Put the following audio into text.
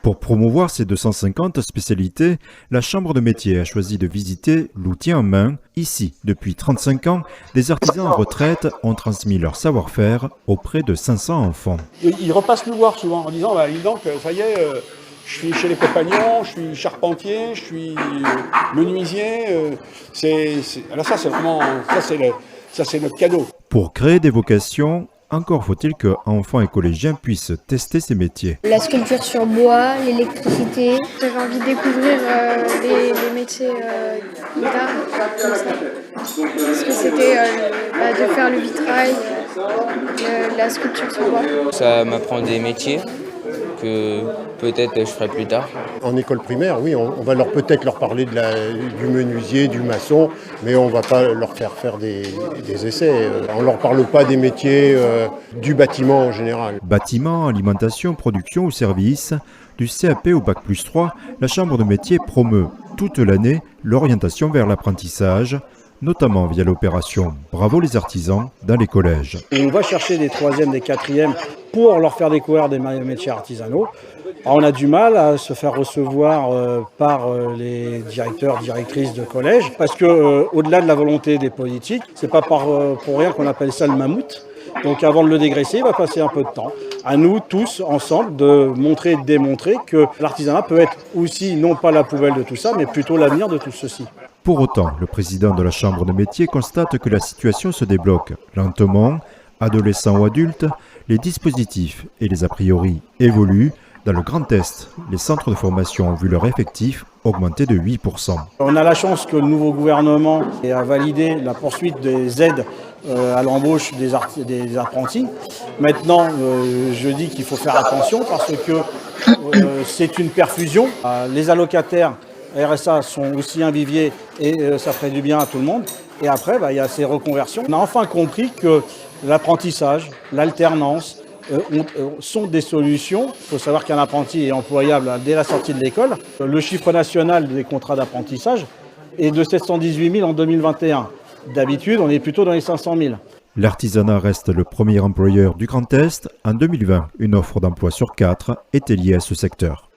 Pour promouvoir ces 250 spécialités, la Chambre de métier a choisi de visiter l'outil en main. Ici, depuis 35 ans, des artisans en retraite ont transmis leur savoir-faire auprès de 500 enfants. Ils repassent nous voir souvent en disant dis donc, ça y est, je suis chez les compagnons, je suis charpentier, je suis menuisier. Alors ça, c'est vraiment ça, c'est notre cadeau. Pour créer des vocations, encore faut-il que enfants et collégiens puissent tester ces métiers. La sculpture sur bois, l'électricité. J'avais envie de découvrir les métiers d'art, comme ça. Parce que c'était de faire le vitrail, la sculpture sur bois. Ça m'apprend des métiers que peut-être je ferai plus tard. En école primaire, oui, on va peut-être leur parler du menuisier, du maçon, mais on ne va pas leur faire des essais. On ne leur parle pas des métiers du bâtiment en général. Bâtiment, alimentation, production ou services, du CAP au Bac+3, la Chambre de métier promeut toute l'année l'orientation vers l'apprentissage, notamment via l'opération Bravo les artisans dans les collèges. On va chercher des 3e, des 4e pour leur faire découvrir des métiers artisanaux. Alors on a du mal à se faire recevoir par les directeurs, directrices de collège, parce que au-delà de la volonté des politiques, c'est pas pour rien qu'on appelle ça le mammouth. Donc avant de le dégraisser, il va passer un peu de temps. À nous tous, ensemble, de montrer et de démontrer que l'artisanat peut être aussi, non pas la poubelle de tout ça, mais plutôt l'avenir de tout ceci. Pour autant, le président de la Chambre de métier constate que la situation se débloque lentement. Adolescents ou adultes, les dispositifs et les a priori évoluent. Dans le Grand Est, les centres de formation ont vu leur effectif augmenter de 8%. On a la chance que le nouveau gouvernement a validé la poursuite des aides à l'embauche des apprentis. Maintenant, je dis qu'il faut faire attention parce que c'est une perfusion. Les allocataires RSA sont aussi un vivier et ça ferait du bien à tout le monde. Et après, il y a ces reconversions. On a enfin compris que l'apprentissage, l'alternance, sont des solutions. Il faut savoir qu'un apprenti est employable dès la sortie de l'école. Le chiffre national des contrats d'apprentissage est de 718 000 en 2021. D'habitude, on est plutôt dans les 500 000. L'artisanat reste le premier employeur du Grand Est. En 2020, une offre d'emploi sur 4 était liée à ce secteur.